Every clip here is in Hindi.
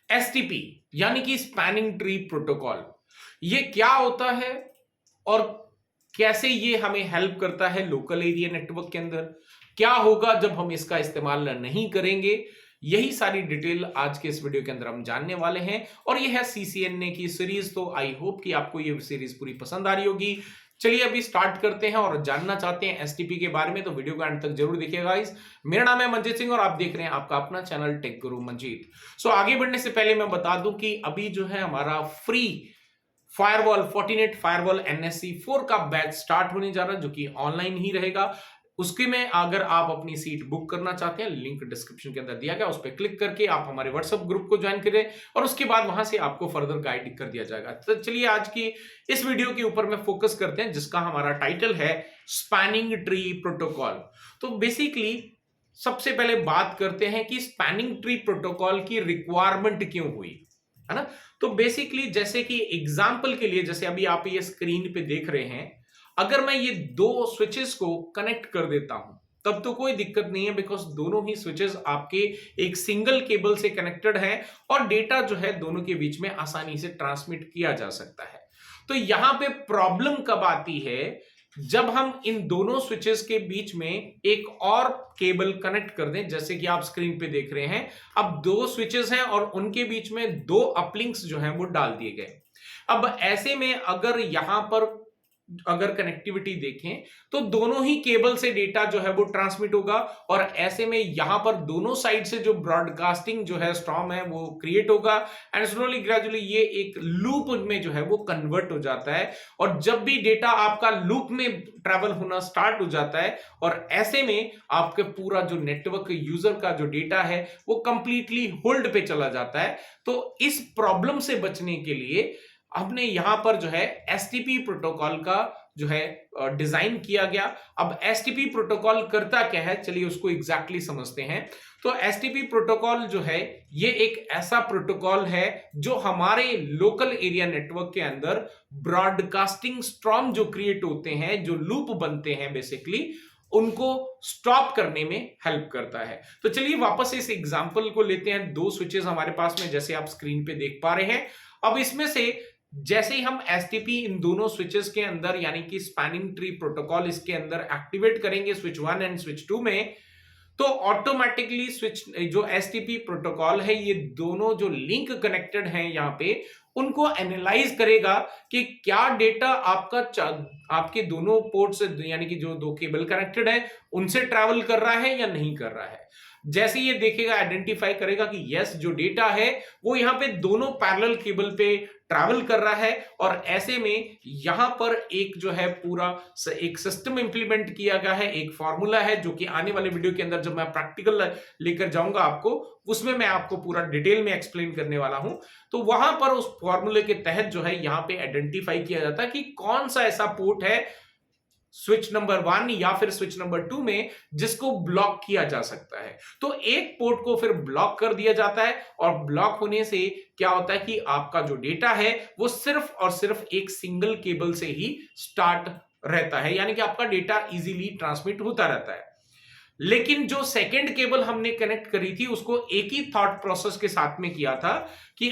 एसटीपी यानी कि स्पैनिंग ट्री प्रोटोकॉल, ये क्या होता है और कैसे ये हमें हेल्प करता है लोकल एरिया नेटवर्क के अंदर, क्या होगा जब हम इसका इस्तेमाल नहीं करेंगे, यही सारी डिटेल आज के इस वीडियो के अंदर हम जानने वाले हैं। और ये है सीसीएनए की सीरीज, तो आई होप कि आपको ये सीरीज पूरी पसंद आ रही होगी। चलिए अभी स्टार्ट करते हैं, और जानना चाहते हैं एसटीपी के बारे में तो वीडियो को अंत तक जरूर देखिएगा गाइस। मेरा नाम है मंजीत सिंह और आप देख रहे हैं आपका अपना चैनल टेक गुरु मंजीत। सो आगे बढ़ने से पहले मैं बता दूं कि अभी जो है हमारा free firewall Fortinet firewall NSC 4 का बैच स्टार्ट होने जा रहा है, जो कि ऑनलाइन ही रहेगा। उसके में अगर आप अपनी सीट बुक करना चाहते हैं, लिंक डिस्क्रिप्शन के अंदर दिया गया, उस पर क्लिक करके आप हमारे व्हाट्सएप ग्रुप को ज्वाइन करें और उसके बाद वहां से आपको फर्दर गाइड कर दिया जाएगा। तो चलिए आज की इस वीडियो के ऊपर में फोकस करते हैं, जिसका हमारा टाइटल है स्पैनिंग ट्री प्रोटोकॉल। तो बेसिकली सबसे पहले बात करते हैं कि स्पैनिंग ट्री प्रोटोकॉल की रिक्वायरमेंट क्यों हुई, है ना। तो बेसिकली जैसे कि एग्जांपल के लिए, जैसे अभी आप ये स्क्रीन पे देख रहे हैं, अगर मैं ये दो स्विचेस को कनेक्ट कर देता हूं तब तो कोई दिक्कत नहीं है, बिकॉज दोनों ही स्विचेस आपके एक सिंगल केबल से कनेक्टेड है और डेटा जो है दोनों के बीच में आसानी से ट्रांसमिट किया जा सकता है। तो यहां पे प्रॉब्लम कब आती है, जब हम इन दोनों स्विचेस के बीच में एक और केबल कनेक्ट कर दें। जैसे कि आप स्क्रीन पे देख रहे हैं, अब दो स्विचेस हैं और उनके बीच में दो अपलिंक्स जो हैं वो डाल दिए गए। अब ऐसे में अगर यहां पर अगर कनेक्टिविटी देखें तो दोनों ही केबल से डेटा जो है वो ट्रांसमिट होगा, और ऐसे में यहां पर दोनों साइड से जो ब्रॉडकास्टिंग जो है स्ट्रॉम है वो क्रिएट होगा, एंड स्लोली ग्रेजुअली ये एक लूप में जो है वो कन्वर्ट हो जाता है। और जब भी डेटा आपका लूप में ट्रैवल होना स्टार्ट हो जाता है, और ऐसे में आपके पूरा जो नेटवर्क यूजर का जो डेटा है वो कंप्लीटली होल्ड पे चला जाता है। तो इस प्रॉब्लम से बचने के लिए हमने यहां पर जो है एसटीपी प्रोटोकॉल का जो है डिजाइन किया गया। अब एसटीपी प्रोटोकॉल करता क्या है, चलिए उसको एग्जैक्टली समझते हैं। तो एसटीपी प्रोटोकॉल जो है ये एक ऐसा प्रोटोकॉल है जो हमारे लोकल एरिया नेटवर्क के अंदर ब्रॉडकास्टिंग स्ट्रॉम जो क्रिएट होते हैं, जो लूप बनते हैं बेसिकली, उनको स्टॉप करने में हेल्प करता है। तो चलिए वापस इस एग्जांपल को लेते हैं। दो स्विचेस हमारे पास में जैसे आप स्क्रीन पे देख पा रहे हैं। अब इसमें से जैसे ही हम एसटीपी इन दोनों स्विचेस के अंदर यानी कि स्पैनिंग ट्री प्रोटोकॉल इसके अंदर एक्टिवेट करेंगे स्विच 1 एंड स्विच 2 में, तो ऑटोमेटिकली स्विच जो एसटीपी प्रोटोकॉल है, ये दोनों जो लिंक कनेक्टेड हैं यहां पे, उनको एनालाइज करेगा कि क्या डेटा आपके दोनों पोर्ट से यानी कि जो दो केबल कनेक्टेड है उनसे ट्रैवल कर रहा है या नहीं कर रहा है। जैसे ये देखेगा, आइडेंटिफाई करेगा कि यस जो डेटा है वो यहां पे दोनों पैरेलल केबल पे ट्रैवल कर रहा है, और ऐसे में यहां पर एक जो है पूरा एक सिस्टम इंप्लीमेंट किया गया है, एक फॉर्मूला है, जो कि आने वाले वीडियो के अंदर जब मैं प्रैक्टिकल लेकर जाऊंगा आपको, उसमें मैं आपको पूरा डिटेल में एक्सप्लेन करने वाला हूं। तो वहां पर उस फॉर्मूले के तहत जो है यहां पे आइडेंटिफाई किया जाता है कि कौन सा ऐसा पोर्ट है स्विच नंबर 1 या फिर स्विच नंबर 2 में जिसको ब्लॉक किया जा सकता है। तो एक पोर्ट को फिर ब्लॉक कर दिया जाता है, और ब्लॉक होने से क्या होता है कि आपका जो डेटा है वो सिर्फ और सिर्फ एक सिंगल केबल से ही स्टार्ट रहता है, यानी कि आपका डेटा इजीली ट्रांसमिट होता रहता है। लेकिन जो सेकंड केबल हमने कनेक्ट करी थी उसको एक ही थॉट प्रोसेस के साथ में किया था कि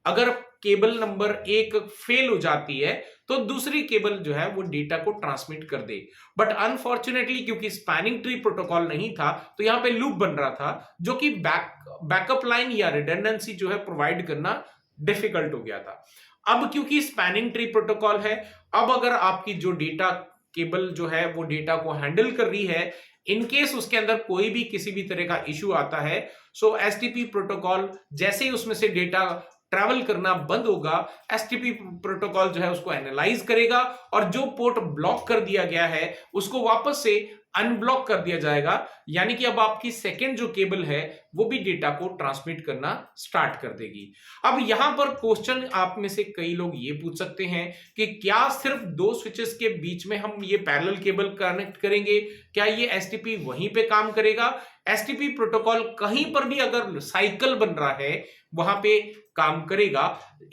अगर केबल नंबर 1 फेल हो जाती है तो दूसरी केबल जो है वो डेटा को ट्रांसमिट कर दे। बट अनफॉर्चुनेटली क्योंकि स्पैनिंग ट्री प्रोटोकॉल नहीं था, तो यहां पे लूप बन रहा था, जो कि बैकअप लाइन या रिडंडेंसी जो है प्रोवाइड करना डिफिकल्ट हो गया था। अब क्योंकि स्पैनिंग ट्री प्रोटोकॉल है, अब अगर आपकी जो डेटा केबल जो है वो डेटा को हैंडल कर रही है, इनकेस उसके अंदर कोई भी किसी भी तरह का इश्यू आता है, सो एसटीपी प्रोटोकॉल जैसे ही उसमें से डेटा ट्रैवल करना बंद होगा, एसटीपी प्रोटोकॉल जो है उसको एनालाइज करेगा, और जो पोर्ट ब्लॉक कर दिया गया है उसको वापस से अनब्लॉक कर दिया जाएगा, यानी कि अब आपकी सेकंड जो केबल है वो भी डेटा को ट्रांसमिट करना स्टार्ट कर देगी। अब यहां पर क्वेश्चन आप में से कई लोग ये पूछ सकते हैं कि क्या सिर्फ दो स्विचेस के बीच में हम ये पैरेलल केबल कनेक्ट करेंगे, क्या ये एसटीपी वहीं पे काम करेगा? एसटीपी प्रोटोकॉल कहीं पर भी अगर साइकिल बन रहा है वहां पे काम करेगा।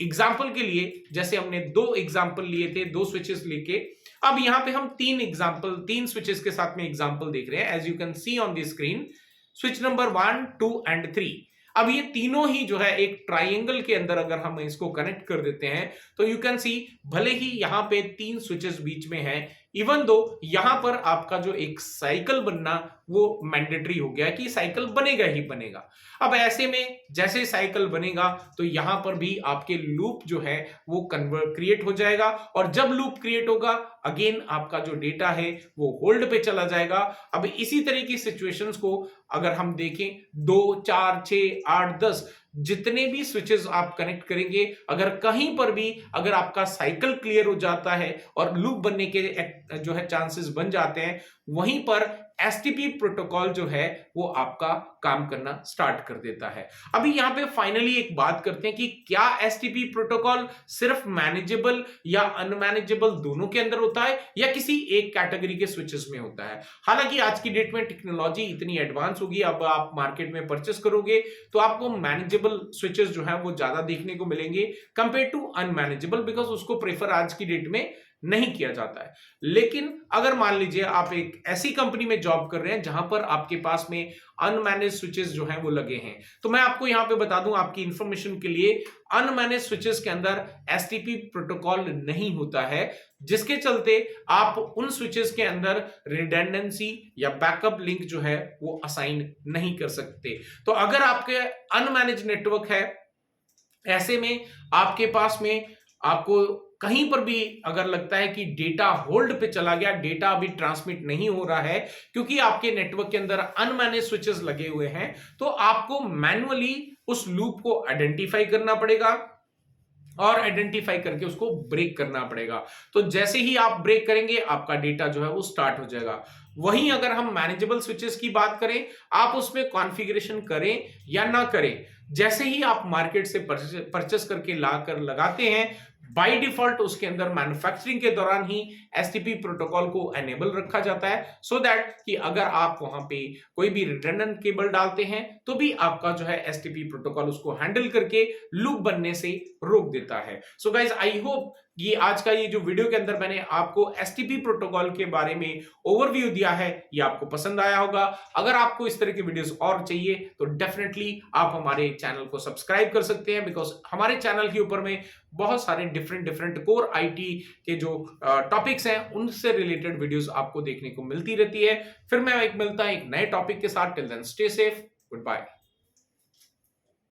एग्जाम्पल के लिए जैसे हमने दो एग्जाम्पल लिए थे, दो स्विचेस लेके, अब यहां पे हम तीन स्विचेस के साथ में एग्जाम्पल देख रहे हैं। As you can see on the screen, switch number 1, 2 and 3। अब ये तीनों ही जो है एक ट्राइंगल के अंदर अगर हम इसको कनेक्ट कर देते हैं तो यू कैन सी भले ही यहां पे 3 स्विचेस बीच में हैं, इवन दो यहां पर आपका जो एक साइकिल बनना वो मैंडेटरी हो गया कि साइकिल बनेगा ही बनेगा। अब ऐसे में जैसे साइकिल बनेगा तो यहां पर भी आपके लूप जो है वो कन्वर्ट क्रिएट हो जाएगा, और जब लूप क्रिएट होगा अगेन आपका जो डेटा है वो होल्ड पे चला जाएगा। अब इसी तरह की सिचुएशंस को अगर हम देखें 2 4 6 8 10 जितने भी स्विचेस आप कनेक्ट करेंगे, अगर कहीं पर भी अगर आपका साइकिल क्लियर हो जाता है और लूप बनने के जो है चांसेस बन जाते हैं, वहीं पर एसटीपी प्रोटोकॉल जो है वो आपका काम करना स्टार्ट कर देता है। अभी यहां पे फाइनली एक बात करते हैं कि क्या एसटीपी प्रोटोकॉल सिर्फ मैनेजेबल या अनमैनेजेबल दोनों के अंदर होता है या किसी एक कैटेगरी के स्विचेस में होता है। हालांकि आज की डेट में टेक्नोलॉजी इतनी एडवांस होगी, अब आप मार्केट में परचेस करोगे तो आपको मैनेजेबल स्विचेस जो है वो ज्यादा देखने को मिलेंगे कंपेयर टू अनमैनेजेबल, बिकॉज उसको प्रेफर आज की डेट में नहीं किया जाता है। लेकिन अगर मान लीजिए आप एक ऐसी कंपनी में जॉब कर रहे हैं जहां पर आपके पास में अनमैनेज स्विचेस जो हैं वो लगे हैं, तो मैं आपको यहां पे बता दूं आपकी इंफॉर्मेशन के लिए, अनमैनेज स्विचेस के अंदर एसटीपी प्रोटोकॉल नहीं होता है, जिसके चलते आप उन स्विचेस के अंदर रिडंडेंसी या बैकअप लिंक जो है वो असाइन नहीं कर सकते। तो अगर आपके अनमैनेज नेटवर्क है, ऐसे में आपके पास में आपको कहीं पर भी अगर लगता है कि डेटा होल्ड पे चला गया, डेटा अभी ट्रांसमिट नहीं हो रहा है क्योंकि आपके नेटवर्क के अंदर अनमैनेज स्विचेस लगे हुए हैं, तो आपको मैन्युअली उस लूप को आइडेंटिफाई करना पड़ेगा और आइडेंटिफाई करके उसको ब्रेक करना पड़ेगा। तो जैसे ही आप ब्रेक करेंगे आपका डेटा जो है वो स्टार्ट हो जाएगा। वहीं अगर हम मैनेजेबल स्विचेस की बात करें, आप उसमें कॉन्फ़िगरेशन करें या ना करें, जैसे ही आप मार्केट से परचेस करके लाकर लगाते हैं, बाय डिफॉल्ट उसके अंदर मैन्युफैक्चरिंग के दौरान ही एसटीपी प्रोटोकॉल को एनेबल रखा जाता है, सो दैट कि अगर आप वहां पे कोई भी रिडंडेंट केबल डालते हैं तो भी आपका जो है एसटीपी प्रोटोकॉल उसको हैंडल करके लूप बनने से रोक देता है। सो गाइज आई होप ये आज का ये जो वीडियो के अंदर मैंने आपको एसटीपी प्रोटोकॉल के बारे में ओवरव्यू दिया है ये आपको पसंद आया होगा। अगर आपको इस तरह की वीडियोस और चाहिए तो डेफिनेटली आप हमारे चैनल को सब्सक्राइब कर सकते हैं, बिकॉज हमारे चैनल के ऊपर में बहुत सारे डिफरेंट कोर आईटी के जो टॉपिक्स हैं उनसे रिलेटेड वीडियोस आपको देखने को मिलती रहती है। फिर मैं मिलता है एक नए टॉपिक के साथ। Till then stay safe, good bye.